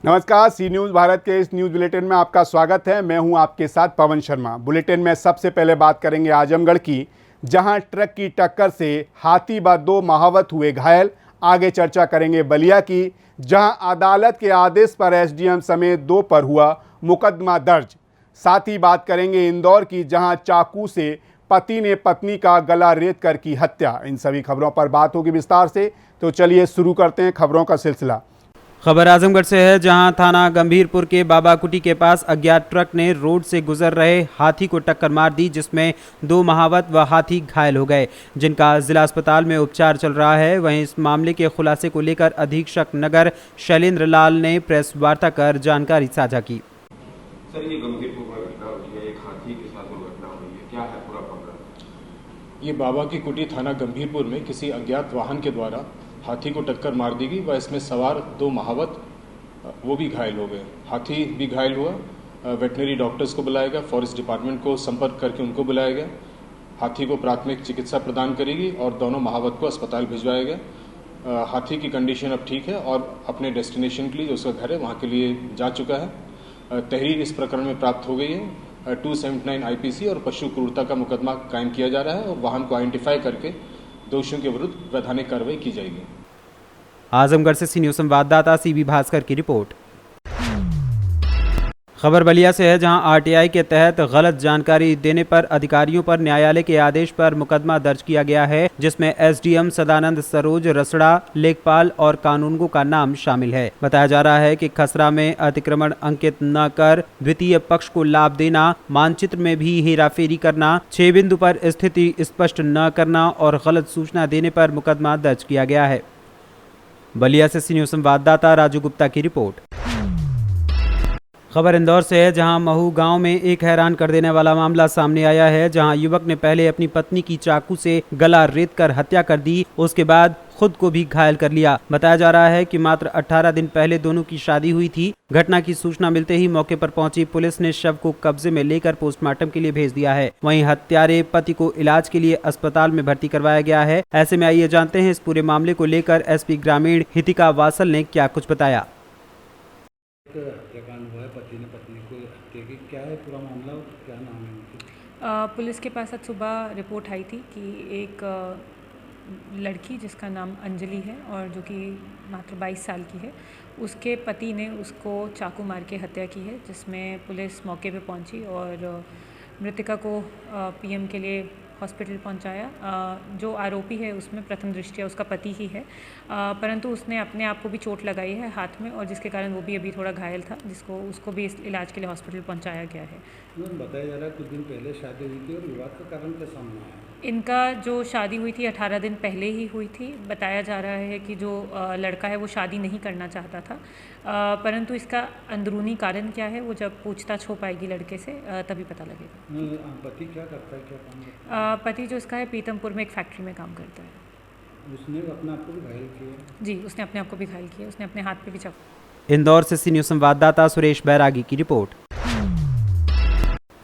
नमस्कार, सी न्यूज़ भारत के इस न्यूज़ बुलेटिन में आपका स्वागत है। मैं हूं आपके साथ पवन शर्मा। बुलेटिन में सबसे पहले बात करेंगे आजमगढ़ की, जहां ट्रक की टक्कर से हाथी व 2 महावत हुए घायल। आगे चर्चा करेंगे बलिया की, जहां अदालत के आदेश पर एसडीएम समेत 2 पर हुआ मुकदमा दर्ज। साथ ही बात करेंगे इंदौर की, जहां चाकू से पति ने पत्नी का गला रेत कर की हत्या। इन सभी खबरों पर बात होगी विस्तार से, तो चलिए शुरू करते हैं खबरों का सिलसिला। खबर आजमगढ़ से है, जहां थाना गंभीरपुर के बाबा कुटी के पास अज्ञात ट्रक ने रोड से गुजर रहे हाथी को टक्कर मार दी, जिसमें 2 महावत व हाथी घायल हो गए, जिनका जिला अस्पताल में उपचार चल रहा है। वहीं इस मामले के खुलासे को लेकर अधीक्षक नगर शैलेंद्र लाल ने प्रेस वार्ता कर जानकारी साझा की। सर, ये गंभीरपुर में घटना हुई है, एक हाथी के साथ दुर्घटना हुई है, क्या है पूरा मामला? ये बाबा की कुटी थाना गंभीरपुर में किसी अज्ञात वाहन के द्वारा हाथी को टक्कर मार दी गई व इसमें सवार 2 महावत वो भी घायल हो गए। हाथी भी घायल हुआ। वेटनरी डॉक्टर्स को बुलाया गया, फॉरेस्ट डिपार्टमेंट को संपर्क करके उनको बुलाया गया। हाथी को प्राथमिक चिकित्सा प्रदान करेगी और दोनों महावत को अस्पताल भिजवाया गया। हाथी की कंडीशन अब ठीक है और अपने डेस्टिनेशन के लिए, जो उसका घर है, वहाँ के लिए जा चुका है। तहरीर इस प्रकरण में प्राप्त हो गई है। 279 IPC और पशु क्रूरता का मुकदमा कायम किया जा रहा है और वाहन को आइडेंटिफाई करके दोषियों के विरुद्ध वैधानिक कार्रवाई की जाएगी। आजमगढ़ से सी न्यूज़ संवाददाता CB भास्कर की रिपोर्ट। खबर बलिया से है, जहां RTI के तहत गलत जानकारी देने पर अधिकारियों पर न्यायालय के आदेश पर मुकदमा दर्ज किया गया है, जिसमें SDM सदानंद सरोज, रसड़ा, लेखपाल और कानूनगो का नाम शामिल है। बताया जा रहा है कि खसरा में अतिक्रमण अंकित न कर द्वितीय पक्ष को लाभ देना, मानचित्र में भी हेराफेरी करना, 6 बिंदु पर स्थिति स्पष्ट न करना और गलत सूचना देने पर मुकदमा दर्ज किया गया है। बलिया से सी न्यूज़ संवाददाता राजू गुप्ता की रिपोर्ट। खबर इंदौर से है, जहां महू गांव में एक हैरान कर देने वाला मामला सामने आया है, जहां युवक ने पहले अपनी पत्नी की चाकू से गला रेत कर हत्या कर दी, उसके बाद खुद को भी घायल कर लिया। बताया जा रहा है कि मात्र 18 दिन पहले दोनों की शादी हुई थी। घटना की सूचना मिलते ही मौके पर पहुंची पुलिस ने शव को कब्जे में लेकर पोस्टमार्टम के लिए भेज दिया है। वहीं हत्यारे पति को इलाज के लिए अस्पताल में भर्ती करवाया गया है। ऐसे में आइए जानते हैं इस पूरे मामले को लेकर SP ग्रामीण हितिका वासल ने क्या कुछ बताया। हत्याकांड हुआ है, पति ने पत्नी को हत्या की, क्या है पूरा मामला, क्या नाम है उनकी? पुलिस के पास आज सुबह रिपोर्ट आई थी कि एक लड़की जिसका नाम अंजलि है और जो कि मात्र 22 साल की है, उसके पति ने उसको चाकू मार के हत्या की है, जिसमें पुलिस मौके पे पहुंची और मृतका को PM के लिए हॉस्पिटल पहुंचाया। जो आरोपी है उसमें प्रथम दृष्टया उसका पति ही है, परंतु उसने अपने आप को भी चोट लगाई है हाथ में, और जिसके कारण वो भी अभी थोड़ा घायल था, उसको भी इलाज के लिए हॉस्पिटल पहुंचाया गया है। बताया जा रहा है कुछ दिन पहले शादी हुई थी और विवाद का कारण क्या सामने आया? इनका जो शादी हुई थी 18 दिन पहले ही हुई थी। बताया जा रहा है कि जो लड़का है वो शादी नहीं करना चाहता था, परंतु इसका अंदरूनी कारण क्या है वो जब पूछताछ हो पाएगी लड़के से तभी पता लगेगा। पति क्या करता है, क्या काम करता है? पति जो इसका है पीतमपुर में एक फैक्ट्री में काम करता है। उसने अपने आप को भी घायल किया? जी, उसने अपने आप को भी घायल किया, उसने अपने हाथ पे भी चाकू। इंदौर से सी न्यूज़ संवाददाता सुरेश बैरागी की रिपोर्ट।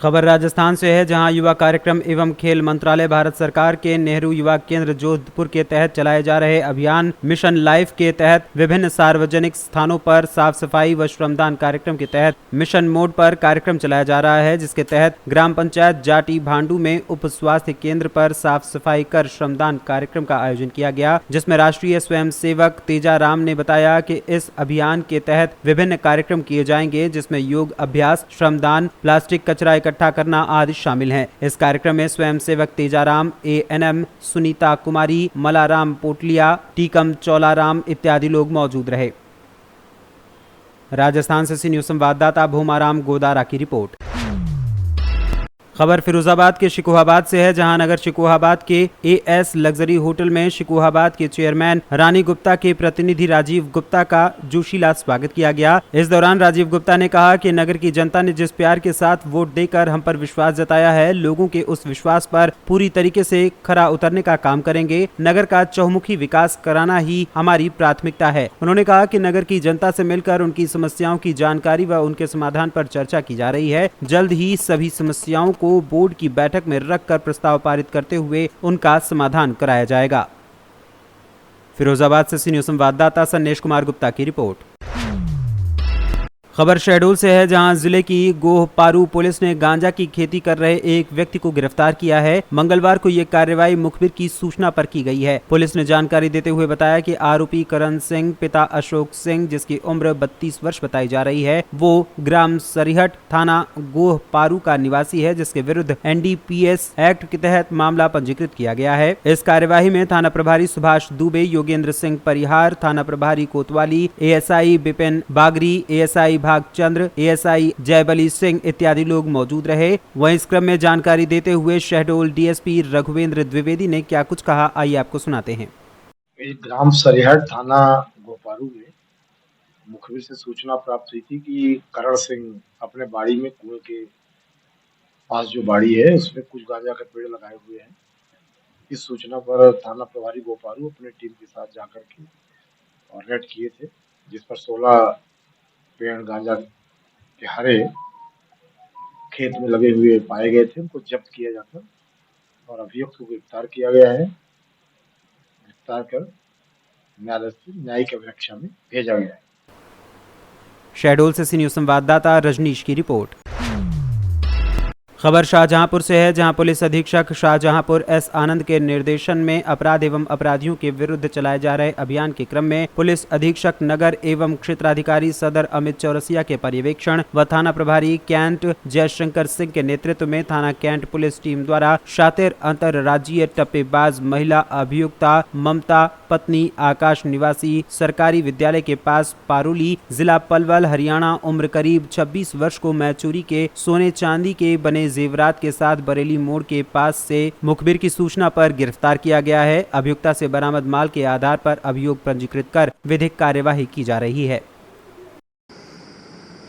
खबर राजस्थान से है, जहां युवा कार्यक्रम एवं खेल मंत्रालय भारत सरकार के नेहरू युवा केंद्र जोधपुर के तहत चलाए जा रहे अभियान मिशन लाइफ के तहत विभिन्न सार्वजनिक स्थानों पर साफ सफाई व श्रमदान कार्यक्रम के तहत मिशन मोड पर कार्यक्रम चलाया जा रहा है, जिसके तहत ग्राम पंचायत जाटी भांडू में उप स्वास्थ्य केंद्र पर साफ सफाई कर श्रमदान कार्यक्रम का आयोजन किया गया, जिसमें राष्ट्रीय स्वयं सेवक तेजाराम ने बताया कि इस अभियान के तहत विभिन्न कार्यक्रम किए जाएंगे, जिसमें योग अभ्यास, श्रमदान, प्लास्टिक कचरा इकट्ठा करना आदि शामिल हैं। इस कार्यक्रम में स्वयंसेवक तेजाराम, ANM सुनीता कुमारी, मलाराम पोटलिया, टीकम चौलाराम इत्यादि लोग मौजूद रहे। राजस्थान से सी न्यूज़ संवाददाता भूमाराम गोदारा की रिपोर्ट। खबर फिरोजाबाद के शिकोहाबाद से है, जहां नगर शिकोहाबाद के AS लग्जरी होटल में शिकोहाबाद के चेयरमैन रानी गुप्ता के प्रतिनिधि राजीव गुप्ता का जोशीला स्वागत किया गया। इस दौरान राजीव गुप्ता ने कहा कि नगर की जनता ने जिस प्यार के साथ वोट देकर हम पर विश्वास जताया है, लोगों के उस विश्वास पर पूरी तरीके से खरा उतरने का काम करेंगे। नगर का चहुमुखी विकास कराना ही हमारी प्राथमिकता है। उन्होंने कहा कि नगर की जनता से मिलकर उनकी समस्याओं की जानकारी व उनके समाधान पर चर्चा की जा रही है। जल्द ही सभी समस्याओं को बोर्ड की बैठक में रखकर प्रस्ताव पारित करते हुए उनका समाधान कराया जाएगा। फिरोजाबाद से सी न्यूज़ संवाददाता संदेश कुमार गुप्ता की रिपोर्ट। खबर शहडोल से है, जहां जिले की गोहपारू पुलिस ने गांजा की खेती कर रहे एक व्यक्ति को गिरफ्तार किया है। मंगलवार को ये कार्रवाई मुखबिर की सूचना पर की गई है। पुलिस ने जानकारी देते हुए बताया कि आरोपी करण सिंह पिता अशोक सिंह, जिसकी उम्र 32 वर्ष बताई जा रही है, वो ग्राम सरिहट थाना गोहपारू का निवासी है, जिसके विरुद्ध NDPS एक्ट के तहत मामला पंजीकृत किया गया है। इस कार्यवाही में थाना प्रभारी सुभाष दुबे, योगेंद्र सिंह परिहार, थाना प्रभारी कोतवाली, ASI बिपिन बागरी, ASI भागचंद्र, ASI जयबली सिंह इत्यादि लोग मौजूद रहे। वहीं इस क्रम में जानकारी देते हुए शहडोल DSP रघुवेंद्र द्विवेदी ने क्या कुछ कहा, आइए आपको सुनाते हैं। एक ग्राम सरिहट थाना गोपारू में मुखबिर से सूचना प्राप्त हुई थी कि करण सिंह अपने बाड़ी में कुएं के पास जो बाड़ी है उसमें कुछ गांजा के पेड़ लगाए हुए हैं। इस सूचना पर थाना प्रभारी गोपारू अपने टीम के साथ जाकर के और रेड किए थे, जिस पर 16 पेड़ गांजा के हरे खेत में लगे हुए पाए गए थे। उनको जब्त किया जाकर और अभियुक्त को गिरफ्तार किया गया है। गिरफ्तार कर न्यायालय से न्यायिक अभिरक्षा में भेजा गया है। शहडोल से न्यूज संवाददाता रजनीश की रिपोर्ट। खबर शाहजहांपुर से है, जहां पुलिस अधीक्षक शाहजहांपुर S आनंद के निर्देशन में अपराध एवं अपराधियों के विरुद्ध चलाए जा रहे अभियान के क्रम में पुलिस अधीक्षक नगर एवं क्षेत्राधिकारी सदर अमित चौरसिया के पर्यवेक्षण व थाना प्रभारी कैंट जयशंकर सिंह के नेतृत्व में थाना कैंट पुलिस टीम द्वारा शातिर अंतरराज्यीय टप्पेबाज महिला अभियुक्ता ममता पत्नी आकाश निवासी सरकारी विद्यालय के पास पारुली, जिला पलवल, हरियाणा, उम्र करीब 26 वर्ष को मैचूरी के सोने चांदी के बने जेवरात के साथ बरेली मोड़ के पास से मुखबिर की सूचना पर गिरफ्तार किया गया है। अभियुक्ता से बरामद माल के आधार पर अभियोग पंजीकृत कर विधिक कार्यवाही की जा रही है।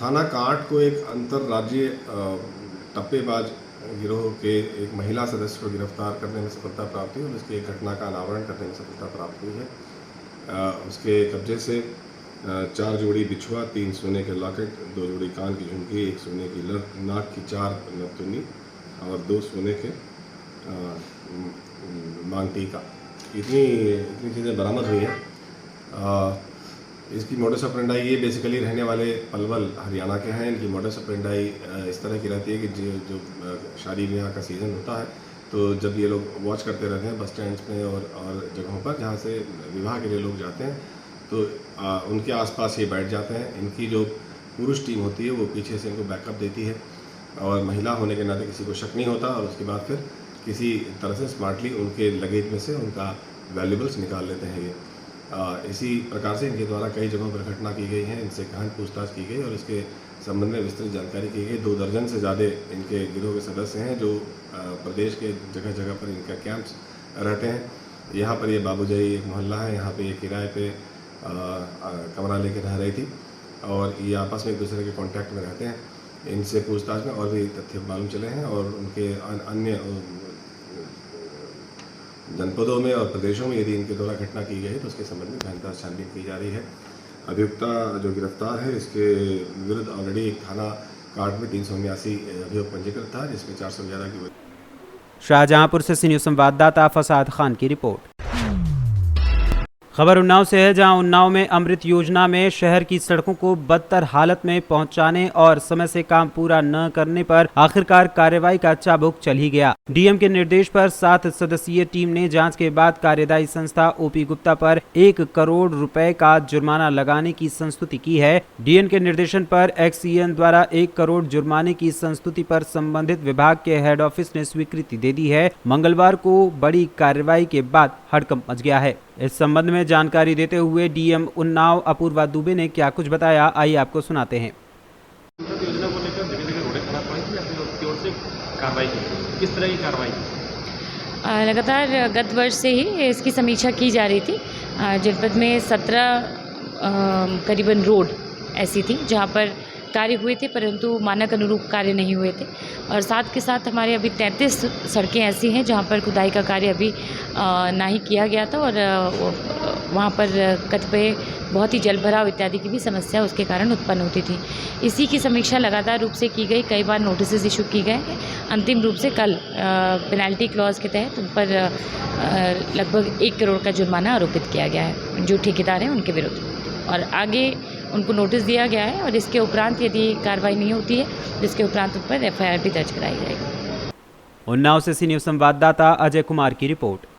थाना कांट को एक अंतरराज्यीय टप्पेबाज गिरोह के एक महिला सदस्य को गिरफ्तार करने में सफलता प्राप्त हुई और उसकी एक घटना का अनावरण करने में सफलता प्राप्त हुई है। उसके कब्जे से 4 जोड़ी बिछुआ, 3 सोने के लॉकेट, 2 जोड़ी कान की झुमकी, 1 सोने की नाक की 4 नथुनी और 2 सोने के मांग टीका, इतनी चीज़ें बरामद हुई हैं। इसकी मोडस ऑपरेंडाई, ये बेसिकली रहने वाले पलवल हरियाणा के हैं। इनकी मोडस ऑपरेंडाई इस तरह की रहती है कि जो शादी ब्याह का सीज़न होता है तो जब ये लोग वॉच करते रहते हैं बस स्टैंड्स में और जगहों पर जहाँ से विवाह के लिए लोग जाते हैं, तो उनके आसपास ये बैठ जाते हैं। इनकी जो पुरुष टीम होती है वो पीछे से इनको बैकअप देती है और महिला होने के नाते किसी को शक नहीं होता और उसके बाद फिर किसी तरह से स्मार्टली उनके लगेज में से उनका वैल्यूबल्स निकाल लेते हैं। ये इसी प्रकार से इनके द्वारा कई जगहों पर घटना की गई है, इनसे गहन पूछताछ की गई और इसके संबंध में विस्तृत जानकारी की गई। 2 दर्जन से ज़्यादा इनके गिरोह के सदस्य हैं जो प्रदेश के जगह जगह पर इनका कैंप्स रहते हैं। यहाँ पर ये बाबूजाई एक मोहल्ला है, यहाँ पे ये किराए पे कमरा लेके रह रही थी और ये आपस में एक दूसरे के कांटेक्ट में रहते हैं। इनसे पूछताछ में और भी तथ्य मालूम चले हैं और उनके अन्य जनपदों में और प्रदेशों में यदि इनके द्वारा घटना की गई है तो उसके संबंध में गहनता से छानबीन की जा रही है। अभियुक्ता जो गिरफ्तार है इसके विरुद्ध ऑलरेडी एक थाना कांट में 379 अभियोग पंजीकृत था, जिसमें 411 की। शाहजहांपुर से न्यूज संवाददाता फसाद खान की रिपोर्ट। खबर उन्नाव से है, जहां उन्नाव में अमृत योजना में शहर की सड़कों को बदतर हालत में पहुंचाने और समय से काम पूरा न करने पर आखिरकार कार्रवाई का चाबुक चल ही गया। डीएम के निर्देश पर 7 सदस्यीय टीम ने जांच के बाद कार्यदायी संस्था OP गुप्ता पर 1 करोड़ रुपए का जुर्माना लगाने की संस्तुति की है। डीएम के निर्देशन पर XCN द्वारा 1 करोड़ जुर्माने की संस्तुति पर संबंधित विभाग के हेड ऑफिस ने स्वीकृति दे दी है। मंगलवार को बड़ी कार्रवाई के बाद हड़कंप मच गया है। इस संबंध में जानकारी देते हुए डीएम उन्नाव अपूर्वा दुबे ने क्या कुछ बताया, आइए आपको सुनाते हैं। योजना को लेकर जगह जगह रोडें खराब पड़ी थी, अपनी की ओर से कार्रवाई की, किस तरह की कार्रवाई? लगातार गत वर्ष से ही इसकी समीक्षा की जा रही थी। जनपद में 17 करीबन रोड ऐसी थी जहां पर कार्य हुए थे परंतु मानक अनुरूप कार्य नहीं हुए थे और साथ के साथ हमारे अभी 33 सड़कें ऐसी हैं जहां पर खुदाई का कार्य अभी ना ही किया गया था और वहां पर कतिपय बहुत ही जलभराव इत्यादि की भी समस्या उसके कारण उत्पन्न होती थी। इसी की समीक्षा लगातार रूप से की गई, कई बार नोटिस इशू की गए। अंतिम रूप से कल पेनल्टी क्लॉज के तहत उन पर लगभग 1 करोड़ का जुर्माना आरोपित किया गया है जो ठेकेदार हैं उनके विरुद्ध और आगे उनको नोटिस दिया गया है और इसके उपरांत यदि कार्रवाई नहीं होती है तो इसके उपरांत उन पर FIR भी दर्ज कराई जाएगी। उन्नाव से सी न्यूज़ संवाददाता अजय कुमार की रिपोर्ट।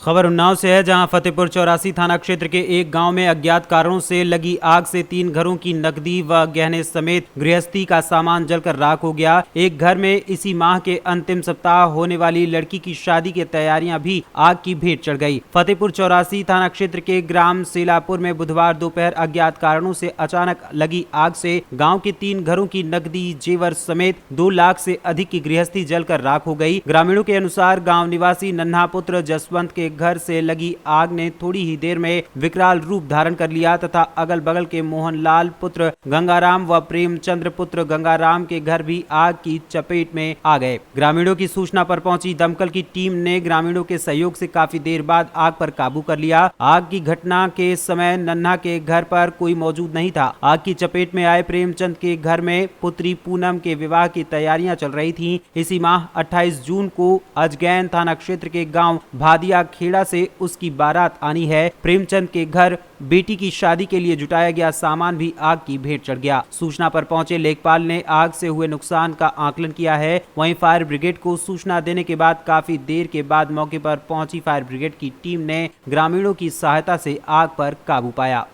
खबर उन्नाव से है, जहां फतेहपुर चौरासी थाना क्षेत्र के एक गांव में अज्ञात कारणों से लगी आग से 3 घरों की नकदी व गहने समेत गृहस्थी का सामान जलकर राख हो गया। एक घर में इसी माह के अंतिम सप्ताह होने वाली लड़की की शादी की तैयारियां भी आग की भेंट चढ़ गई। फतेहपुर चौरासी थाना क्षेत्र के ग्राम सेलापुर में बुधवार दोपहर अज्ञात कारणों से अचानक लगी आग से गाँव के 3 घरों की नकदी, जेवर समेत 2 लाख से अधिक की गृहस्थी जलकर राख हो गई। ग्रामीणों के अनुसार गाँव निवासी नन्हा पुत्र जसवंत के घर से लगी आग ने थोड़ी ही देर में विकराल रूप धारण कर लिया तथा अगल बगल के मोहनलाल पुत्र गंगाराम व प्रेमचंद्र पुत्र गंगाराम के घर भी आग की चपेट में आ गए। ग्रामीणों की सूचना पर पहुंची दमकल की टीम ने ग्रामीणों के सहयोग से काफी देर बाद आग पर काबू कर लिया। आग की घटना के समय नन्हा के घर पर कोई मौजूद नहीं था। आग की चपेट में आए प्रेमचंद के घर में पुत्री पूनम के विवाह की तैयारियां चल रही थीं। इसी माह 28 जून को अजगैन थाना क्षेत्र के गांव भादिया खेड़ा से उसकी बारात आनी है। प्रेमचंद के घर बेटी की शादी के लिए जुटाया गया सामान भी आग की भेंट चढ़ गया। सूचना पर पहुंचे लेखपाल ने आग से हुए नुकसान का आकलन किया है। वहीं फायर ब्रिगेड को सूचना देने के बाद काफी देर के बाद मौके पर पहुंची फायर ब्रिगेड की टीम ने ग्रामीणों की सहायता से आग पर काबू पाया।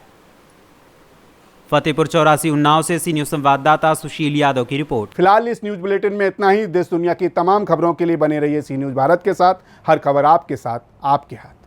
फतेहपुर चौरासी उन्नाव से सी न्यूज़ संवाददाता सुशील यादव की रिपोर्ट। फिलहाल इस न्यूज बुलेटिन में इतना ही। देश दुनिया की तमाम खबरों के लिए बने रहिए सी न्यूज़ भारत के साथ। हर खबर आपके साथ, आपके हाथ।